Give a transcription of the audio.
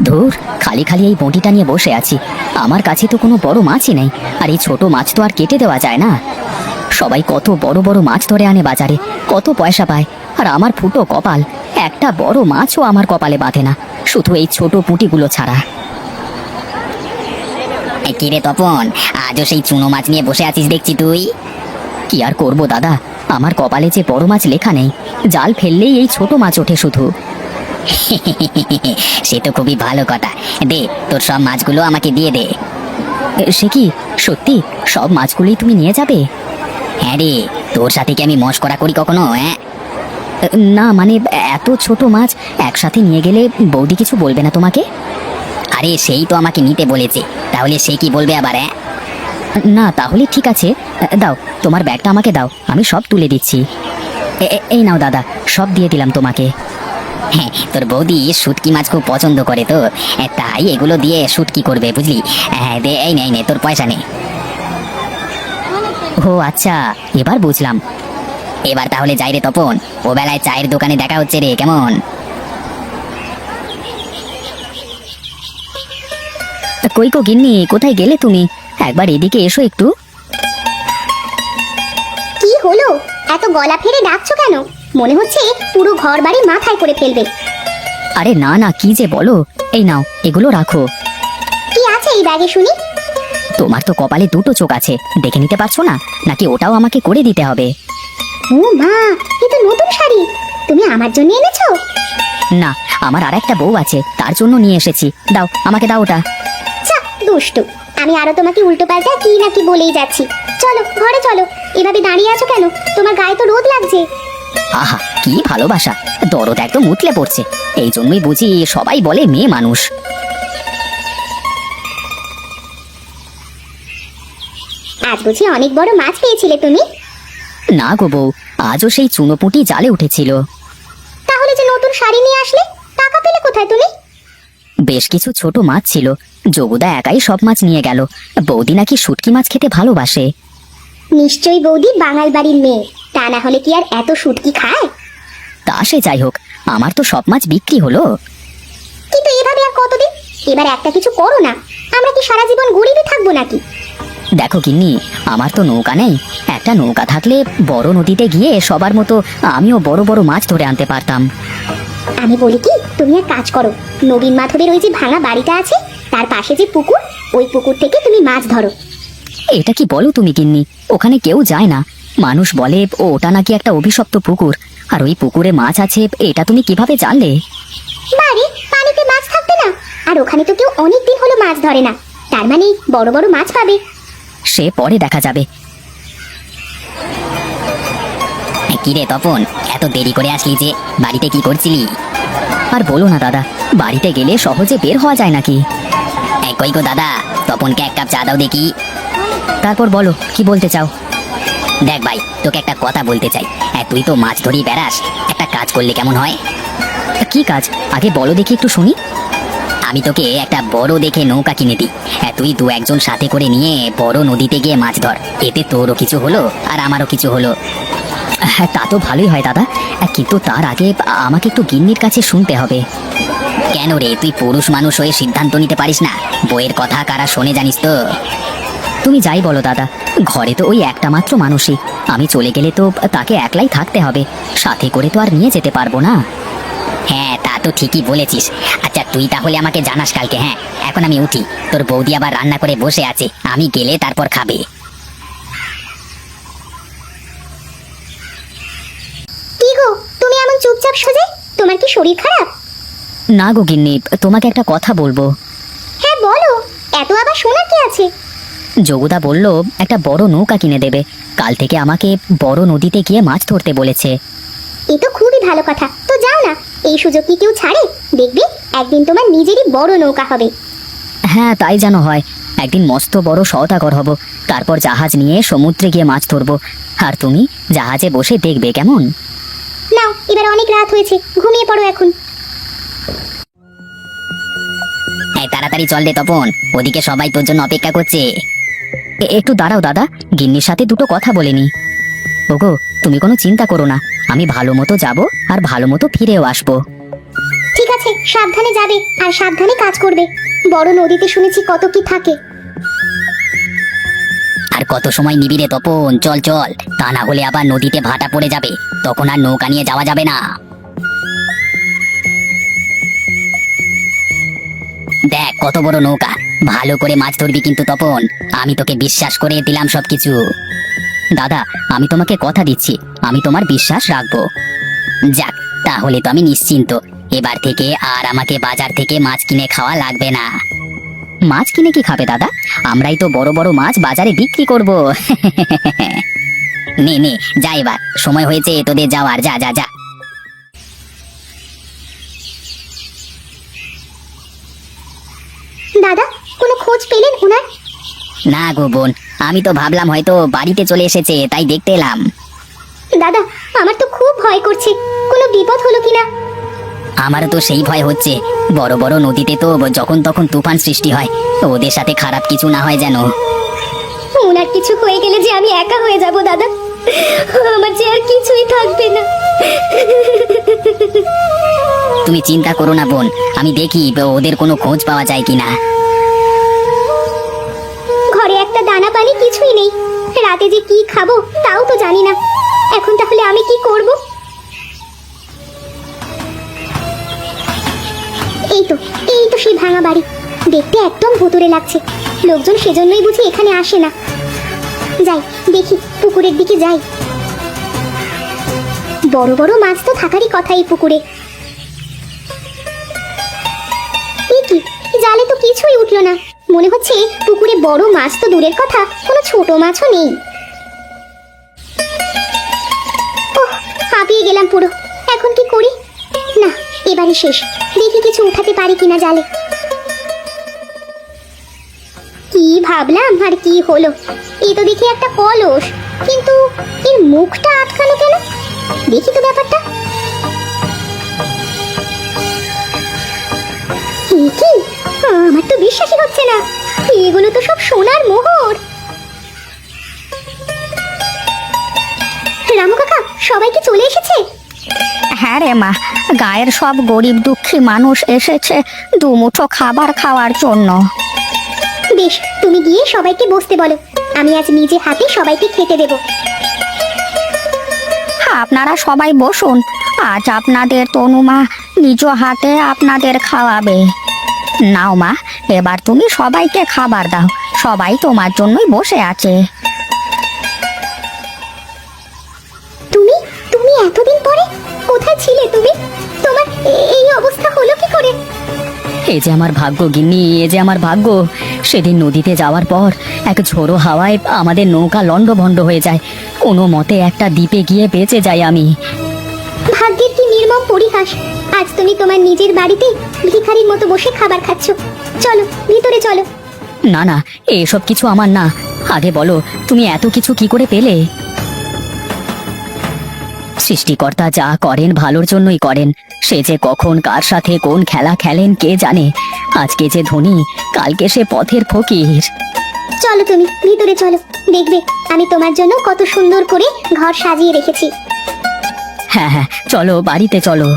ধুর, খালি খালি এই বঁটিটা নিয়ে বসে আছি। আমার কাছে তো কোনো বড় মাছই নেই, আর এই ছোট মাছ তো আর কেটে দেওয়া যায় না। সবাই কত বড় বড় মাছ ধরে আনে বাজারে, কত পয়সা পায়, আর আমার ফুটো কপাল, একটা বড় মাছও আমার কপালে বাঁধে না, শুধু এই ছোট পুঁটিগুলো ছাড়া। কিরে তপন, আজও সেই চুনো মাছ নিয়ে বসে আছিস দেখছি তুই। কি আর করবো দাদা, আমার কপালে যে বড় মাছ লেখা নেই, জাল ফেললেই এই ছোট মাছ ওঠে শুধু। সে তো খুবই ভালো কথা। দে, তোর সব মাছগুলো আমাকে দিয়ে দে। সে কি সত্যি সব মাছগুলোই তুমি নিয়ে যাবে? হ্যাঁ রে, তোর সাথে কি আমি মশকরা করি কখনো? হ্যাঁ, না মানে এত ছোট মাছ একসাথে নিয়ে গেলে বৌদি কিছু বলবে না তোমাকে? আরে সেই তো আমাকে নিতে বলেছে, তাহলে সে কি বলবে আবার? হ্যাঁ, না তাহলে ঠিক আছে, দাও তোমার ব্যাগটা আমাকে দাও, আমি সব তুলে দিচ্ছি। এই নাও দাদা, সব দিয়ে দিলাম তোমাকে। হ্যাঁ, তোর বৌদি শুটকি মাছ খুব পছন্দ করে তো, তাই এগুলো দিয়ে শুটকি করবে, বুঝলি? হ্যাঁ দে, এই নে তোর পয়সা নে। ও আচ্ছা, এবার বুঝলাম। এবার তাহলে যাই রে তপন, ও বেলায় চায়ের দোকানে দেখা হচ্ছে রে, কেমন? কই গো গিন্নি, কোথায় গেলে তুমি? একবার এদিকে এসো একটু। কি হলো, এত গলা ফেলে ডাকছো কেন? মনে হচ্ছে পুরো ঘর বাড়ি মাথায় করে ফেলবে। আরে না না, কি যে বলো, এই নাও এগুলো রাখো। কি আছে এই ব্যাগে শুনি? তোমার তো কপালে দুটো চোখ আছে, দেখে নিতে পারছো না? নাকি ওটাও আমাকে করে দিতে হবে? ও মা, এ তো নতুন শাড়ি, তুমি আমার জন্য এনেছো? না, আমার আর একটা বউ আছে, তার জন্য নিয়ে এসেছি। দাও, আমাকে দাও ওটা। চা দুষ্টু, আমি আরো তোমাকে উল্টো পাল্টা কি না কি বলেই যাচ্ছি। চলো ঘরে চলো, এভাবে দাঁড়িয়ে আছো কেন? তোমার গায়ে তো রোদ লাগছে। আহা, কি ভালোবাসা, দরদ একদম উতলে পড়ছে। এই জন্যই বুঝি সবাই বলে মেয়ে মানুষ। আজ বুঝি অনেক বড় মাছ পেয়েছিলে তুমি? না গো বউ, আজও সেই চুনোপুঁটি জালে উঠেছিল। তাহলে যে নতুন শাড়ি নিয়ে আসলে, টাকা পেলে কোথায় তুমি? বেশ কিছু ছোট মাছ ছিল, যোগুদা একাই সব মাছ নিয়ে গেল। বৌদি নাকি শুটকি মাছ খেতে ভালোবাসে। নিশ্চয়ই বৌদি বাঙাল বাড়ির মেয়ে, তা না হলে কি আর এত শুটকি খায়? তা সে যাই হোক, আমার তো সব মাছ বিক্রি হলো। কিন্তু এভাবে আর কতদিন? এবার একটা কিছু করো না, আমরা কি সারা জীবন গরিবই থাকবো নাকি? দেখো গিন্নি, আমার তো নৌকা নেই। একটা নৌকা থাকলে বড় নদীতে গিয়ে সবার মতো আমিও বড় বড় মাছ ধরে আনতে পারতাম। আমি বলি কি, তুমি এক কাজ করো, নবীন মাধবের ওই যে ভাঙা বাড়িটা আছে, তার পাশে যে পুকুর, ওই পুকুর থেকে তুমি মাছ ধরো। এটা কি বলো তুমি গিন্নি? ওখানে কেউ যায় না। মানুষ বলে ওটা নাকি একটা অভিশপ্ত পুকুর, আর ওই পুকুরে মাছ আছে। এটা তুমি কিভাবে জানলে? বাড়ি পানিতে মাছ থাকবে না? আর ওখানে তো কেউ অনেক দিন হলো মাছ ধরে না, তার মানে বড় বড় মাছ পাবে। সে পরে দেখা যাবে। কিরে তপন, এত দেরি করে আসলি যে? বাড়িতে কি করছিলি? আর বলো না দাদা, বাড়িতে গেলে সহজে বের হওয়া যায় নাকি? কই গো দাদা, তপনকে এক কাপ চা দাও দেখি। তারপর বলো, কি বলতে চাও? দেখ ভাই, তোকে একটা কথা বলতে চাই। তুই তো মাছ ধরেই বেড়াস, একটা কাজ করলে কেমন হয়? কি কাজ আগে বলো দেখি, একটু শুনি। আমি তোকে একটা বড় দেখে নৌকা কিনে দিই, তুই দু একজন সাথে করে নিয়ে বড় নদীতে গিয়ে মাছ ধর। এতে তোরও কিছু হলো আর আমারও কিছু হলো। হ্যাঁ, তা তো ভালোই হয় দাদা, কিন্তু তার আগে আমাকে একটু গিন্নির কাছে শুনতে হবে। কেন রে, তুই পুরুষ মানুষ হয়ে সিদ্ধান্ত নিতে পারিস না? বইয়ের কথা কারা শোনে জানিস তো? তুমি যাই বলো দাদা, ঘরে তো ওই একটা মাত্র মানুষই। আমি চলে গেলে তো তাকে একলাই থাকতে হবে, সাথে করে তো আর নিয়ে যেতে পারবো না। হ্যাঁ, তা তো ঠিকই বলেছিস। আচ্ছা তুই তাহলে আমাকে জানাস কালকে। হ্যাঁ, এখন আমি উঠি, তোর বৌদি আবার রান্না করে বসে আছে, আমি গেলে তারপর খাবে। কি গো, তুমি এমন চুপচাপ সোজে, তোমার কি শরীর খারাপ? না গো গিন্নি, তোমাকে একটা কথা বলবো। হ্যাঁ বলো, এত আবার শোনা কি আছে? যোগুদা বলল একটা বড় নৌকা কিনে দেবে, কাল থেকে আমাকে বড় নদীতে গিয়ে মাছ ধরতে বলেছে। এ তো খুবই ভালো কথা, তো যাও না, এই সুযোগ কি কেউ ছাড়ে? দেখবে একদিন তোমার নিজেরই বড় নৌকা হবে। হ্যাঁ তাই যেন হয়, একদিন মস্ত বড় সওদাগর হব, তারপর জাহাজ নিয়ে সমুদ্রে গিয়ে মাছ ধরবো, আর তুমি জাহাজে বসে দেখবে কেমন। নাও, এবার অনেক রাত হয়েছে, ঘুমিয়ে পড়ো এখন। তাড়াতাড়ি চল রে তপন, ওদিকে সবাই তোর জন্য অপেক্ষা করছে। একটু দাঁড়াও দাদা, গিন্নির সাথে দুটো কথা বলে নি। ওগো, তুমি কোনো চিন্তা করো না, আমি ভালো মতো যাবো আর ভালো মতো ফিরেও আসবো। ঠিক আছে, আছে, সাবধানে যাবে আর সাবধানে কাজ করবে। বড় নদীতে শুনেছি কত কি থাকে। আর কত সময় নিবি রে তপন, চল চল, তা না হলে আবার নদীতে ভাটা পড়ে যাবে, তখন আর নৌকা নিয়ে যাওয়া যাবে না। দেখ কত বড় নৌকা, ভালো করে মাছ ধরবি কিন্তু তপন, আমি তোকে বিশ্বাস করে দিলাম সবকিছু। দাদা, আমি তোমাকে কথা দিচ্ছি, আমি তোমার বিশ্বাস রাখবো। যাক, তাহলে তো আমি নিশ্চিন্ত, এবার থেকে আর আমাকে বাজার থেকে মাছ কিনে খাওয়া লাগবে না। মাছ কিনে কি খাবে দাদা? আমরাই তো বড় বড় মাছ বাজারে বিক্রি করব। নে নে, যা এবার, সময় হয়েছে তোদের যাওয়ার, যা যা যা। দাদা, কোনো খোঁজ পেলেন ওনার? না গো বোন, আমি তো ভাবলাম হয়তো বাড়িতে চলে এসেছে, তাই দেখতে এলাম। দাদা, আমার তো খুব ভয় করছে, কোনো বিপদ হলো কিনা। আমারও তো সেই ভয় হচ্ছে, বড় বড় নদীতে তো যখন তখন তুফান সৃষ্টি হয়, ওদের সাথে খারাপ কিছু না হয় যেন। ওনার কিছু হয়ে গেলে যে আমি একা হয়ে যাব দাদা, আমার যে আর কিছুই থাকবে না। তুমি চিন্তা করো না বোন, আমি দেখি ওদের কোনো খোঁজ পাওয়া যায় কিনা। ঘরে একটা দানা পানি কিছুই নেই, রাতে যে কি খাবো তাও তো জানি না। এখন তাহলে আমি কি করব? এই তো সেই ভাঙা বাড়ি, দেখতে একদম ভুতুড়ে লাগছে। লোকজন সেজন্যই বুঝি এখানে আসে না। যাই দেখি, পুকুরের দিকে যাই। বড় বড় মাছ তো থাকারই কথা এই পুকুরে। এ কি, জালে তো কিছুই উঠলো না। মনে হচ্ছে পুকুরে বড় মাছ তো দূরের কথা, কোনো ছোট মাছও নেই। ওহ, হাঁপিয়ে গেলাম পুরো। এখন কি করি? না, এবারে শেষ, দেখি কিছু উঠাতে পারি কিনা জালে। কি ভাবলাম আর কি হলো, এই তো দেখি একটা কলস, কিন্তু এর মুখটা আটকানো কেন? দেখি তো ব্যাপারটা। এ কি, আমার তো বিশ্বাসই হচ্ছে না, এগুলো তো সব সোনার মোহর। রামু কাকা, সবাই কি চলে এসেছে? হ্যাঁ রে মা, গায়ের সব গরিব দুঃখী মানুষ এসেছে দুমুঠো খাবার খাওয়ার জন্য। বেশ, তুমি গিয়ে সবাইকে বসতে বলো, আমি আজ নিজে হাতে সবাইকে খেতে দেব। আপনারা সবাই বসুন, আজ আপনাদের তনুমা নিজ হাতে আপনাদের খাওয়াবে। নাও মা, এবার তুমি সবাইকে খাবার দাও, সবাই তোমার জন্যই বসে আছে। তুমি তুমি এতদিন পরে কোথায় ছিলে তুমি? তোমার এই অবস্থা হলো কি করে? এ যে আমার ভাগ্য গিন্নি, এ যে আমার ভাগ্য। সেদিন নদীতে যাওয়ার পর এক ঝোড়ো হাওয়ায় আমাদের নৌকা লণ্ডভণ্ড হয়ে যায়, কোনো মতে একটা দ্বীপে গিয়ে বেঁচে যাই আমি। ভাগ্যের কি নির্মম পরিহাস, আজ তুমি তোমার নিজের বাড়িতে ভিখারির মতো বসে খাবার খাচ্ছ। চলো ভিতরে চলো। না না, এসব কিছু আমার না। আগে বলো, তুমি এত কিছু কি করে পেলে? সৃষ্টিকর্তা যা করেন ভালোর জন্যই করেন, সে যে কখন কার সাথে কোন খেলা খেলেন কে জানে। আজকে যে ধনী, কালকে সে পথের ফকির। চলো তুমি ভিতরে চলো, দেখবে আমি তোমার জন্য কত সুন্দর করে ঘর সাজিয়ে রেখেছি। হ্যাঁ হ্যাঁ, চলো বাড়িতে চলো।